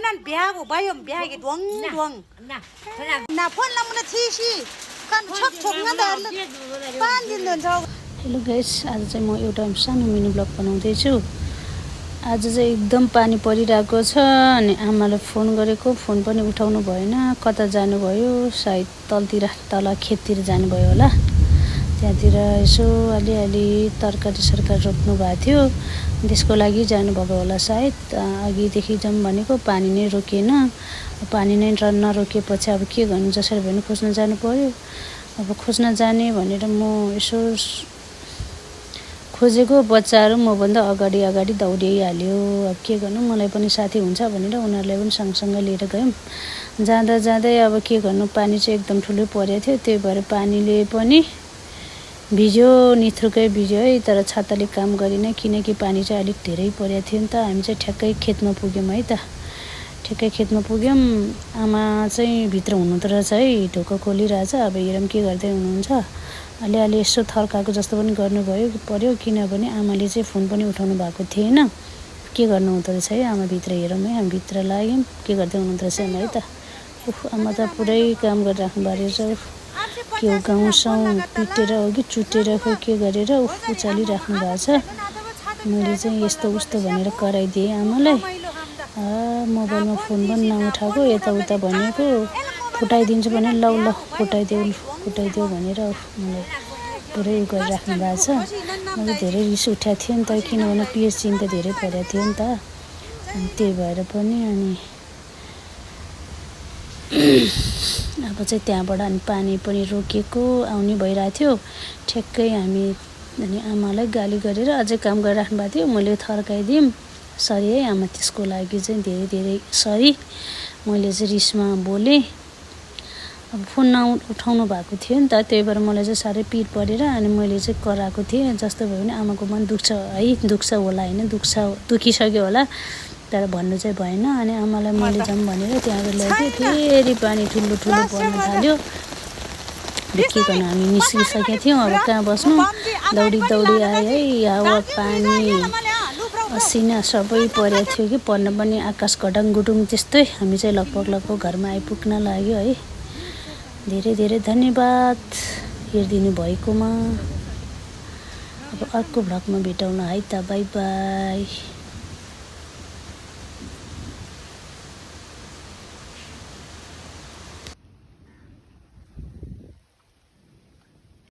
nan biago bayom biagi duang duang na phone lamuna thishi kan chok chok nga da pan din don जाऊ hello guys आज चाहिँ म एउटा सानो mini blog बनाउँदै छु। आज चाहिँ एकदम पानी परिरहेको छ अनि आमाले फोन गरेको फोन पनि उठाउनु भएन। कता जानुभयो सायद तल खेततिर जानुभयो होला। त्यहाँतिर यसो अलिअलि तरकारी सरकारी रोप्नु भएको थियो त्यसको लागि जानुभएको होला सायद। अघिदेखि जाऊँ भनेको पानी नै रोकिएन। पानी नै नरोकिएपछि अब के गर्नु जसरी पनि खोज्न जानु पर्यो। अब खोज्न जाने भनेर म यसो खोजेको बच्चाहरू मभन्दा अगाडि दौडिहाल्यो। अब के गर्नु मलाई पनि साथी हुन्छ भनेर उनीहरूलाई पनि सँगसँगै लिएर गयौँ। जाँदै अब के गर्नु पानी चाहिँ एकदम ठुलो परेको थियो। त्यही भएर पानीले पनि भिज्यो निथ्रुकै भिज्यो है। तर छाताले काम गरिन किनकि पानी चाहिँ अलिक धेरै परेको थियो नि त। हामी चाहिँ ठ्याक्कै खेतमा पुग्यौँ है त। ठ्याक्कै खेतमा पुग्यौँ। आमा चाहिँ भित्र हुनुहुँदो रहेछ है ढोका खोलिरहेछ। अब हेरौँ के गर्दै हुनुहुन्छ। अलिअलि यसो थर्काएको जस्तो पनि पर्यो किनभने आमाले चाहिँ फोन पनि उठाउनु भएको थिएन। के गर्नु हुँदो रहेछ है आमा भित्र हेरौँ है। हामी भित्र लाग्यौँ के गर्दै हुनुहुँदो रहेछ आमा है त। आमा त पुरै काम गरिराख्नु भएको रहेछ। के हो गाउँसाउँ पिटेर हो कि चुटेर खोइ के गरेर उचालिराख्नु भएको छ। मैले चाहिँ यस्तो उस्तो भनेर कराइदिएँ आमालाई। मोबाइलमा फोन पनि नउठाएको यताउता भनेको फुटाइदिन्छु भने ल फुटाइदेऊ भनेर मलाई पुरै गरिराख्नु भएको छ। मैले धेरै रिस उठाएको थियो नि त किनभने पिएचसिन त धेरै परेको थियो नि त। अनि त्यही भएर पनि अनि अब चाहिँ त्यहाँबाट अनि पानी पनि रोकेको आउने भइरहेको थियो। ठ्याक्कै हामी अनि आमालाई गाली गरेर अझै काम गरिराख्नु भएको थियो। मैले थर्काइदिएँ सरी है आमा त्यसको लागि चाहिँ धेरै सरी। मैले चाहिँ रिसमा बोलेँ। अब फोन उठाउनु भएको थियो नि त त्यही भएर मलाई चाहिँ साह्रै पिर परेर अनि मैले चाहिँ कराएको थिएँ। जस्तो भयो भने आमाको मन दुख्छ है दुख्छ होला होइन दुखिसक्यो होला तर भन्नु चाहिँ भएन। अनि आमालाई मैले जाऊँ भनेर त्यहाँ ल्याइदिएँ। फेरि पानी ठुलो पर्न थाल्यो। के गर्नु हामी निस्किसकेका थियौँ। अब कहाँ बस्नु दौडी आयो है। हावा पानी असिना सबै परेको थियो कि पर्न पनि आकाश घटाङगुटुङ त्यस्तै। हामी चाहिँ लगभग घरमा आइपुग्न लाग्यो है। धेरै धन्यवाद हेरिदिनु भएकोमा। अब अर्को भ्लगमा भेटौँ है त। By by.